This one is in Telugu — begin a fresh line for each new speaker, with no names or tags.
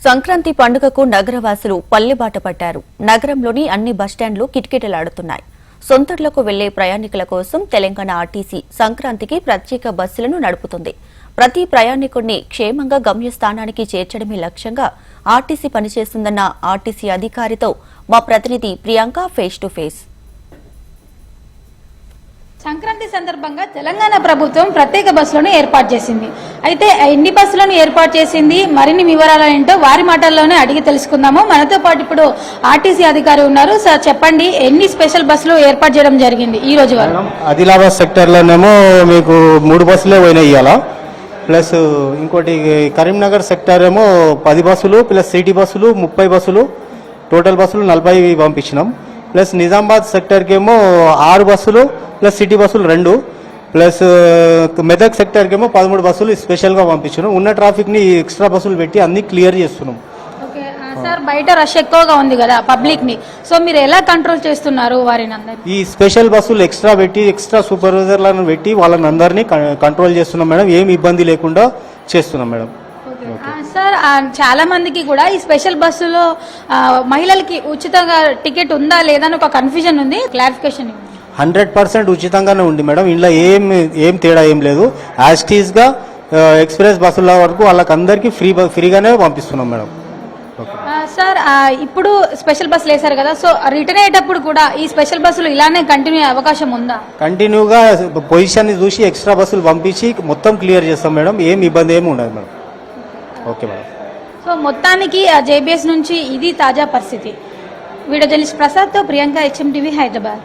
సంక్రాంతి పండుగకు నగరవాసులు పల్లెబాట పట్టారు. నగరంలోని అన్ని బస్టాండ్లు కిటకిటలాడుతున్నాయి. సొంతూర్లకు వెళ్లే ప్రయాణికుల కోసం తెలంగాణ ఆర్టీసీ సంక్రాంతికి ప్రత్యేక బస్సులను నడుపుతుంది. ప్రతి ప్రయాణికుడిని క్షేమంగా గమ్యస్థానానికి చేర్చడమే లక్ష్యంగా ఆర్టీసీ పనిచేస్తుందన్న ఆర్టీసీ అధికారితో మా ప్రతినిధి Priyanka face to face.
Sankranti సందర్భంగా తెలంగాణ ప్రభుత్వం ప్రత్యేక బస్సులను ఏర్పాటు చేసింది. అయితే ఎన్ని బస్సులను ఏర్పాటు చేసింది, మరిన్ని వివరాలు ఏంటో వారి మాటల్లోనే అడిగి తెలుసుకుందాము. మనతో పాటు ఇప్పుడు ఆర్టీసీ అధికారి ఉన్నారు. సార్ చెప్పండి, ఎన్ని స్పెషల్ బస్సులు ఏర్పాటు చేయడం జరిగింది ఈ రోజు వరకు?
ఆదిలాబాద్ సెక్టర్లోనేమో మీకు 3 బస్సులే పోయినాయి ఇవాళ. ప్లస్ ఇంకోటి కరీంనగర్ సెక్టర్ ఏమో 10 బస్సులు ప్లస్ సిటీ బస్సులు 30 బస్సులు, టోటల్ బస్సులు 40 పంపించినాం. ప్లస్ నిజామాబాద్ సెక్టర్కి ఏమో 6 బస్సులు ప్లస్ సిటీ బస్సులు 2, ప్లస్ మెదక్ సెక్టర్కి ఏమో 13 బస్సులు స్పెషల్గా పంపించినాం. ఉన్న ట్రాఫిక్ని ఎక్స్ట్రా బస్సులు పెట్టి అన్ని క్లియర్ చేస్తున్నాం.
ఓకే సార్, బయట రష్ ఎక్కువగా ఉంది కదా పబ్లిక్ ని, సో మీరు ఎలా కంట్రోల్ చేస్తున్నారు వారిని అందరినీ? ఈ
స్పెషల్ బస్సులు ఎక్స్ట్రా పెట్టి ఎక్స్ట్రా సూపర్వైజర్లను పెట్టి వాళ్ళని అందరినీ కంట్రోల్ చేస్తున్నాం మేడం. ఏమి ఇబ్బంది లేకుండా చేస్తున్నాం మేడం.
సార్, చాలా మందికి కూడా ఈ స్పెషల్ బస్సులో మహిళలకి ఉచితంగా టికెట్ ఉందా లేదా అని ఒక కన్ఫ్యూజన్ ఉంది, క్లారిఫికేషన్
100% ఉచితంగానే ఉంది మేడం. ఇంట్లో ఏం తేడా ఏం లేదు. యాజ్ టీజ్ గా ఎక్స్ప్రెస్ బస్సుల వరకు వాళ్ళకందరికీ ఫ్రీగానే పంపిస్తున్నాం మేడం.
సార్, ఇప్పుడు స్పెషల్ బస్సులు వేశారు కదా, సో రిటర్న్ అయ్యేటప్పుడు కూడా ఈ స్పెషల్ బస్సులు ఇలానే కంటిన్యూ అయ్యే అవకాశం ఉందా?
కంటిన్యూగా పొజిషన్ చూసి ఎక్స్ట్రా బస్సులు పంపించి మొత్తం క్లియర్ చేస్తాం మేడం. ఏం ఇబ్బంది ఏమి ఉండదు మేడం. Okay madam.
సో మొత్తానికి జేబీఎస్ నుంచి ఇది తాజా పరిస్థితి. వీడియో జర్నలిస్ట్ ప్రసాద్తో ప్రియాంక, HMTV, హైదరాబాద్.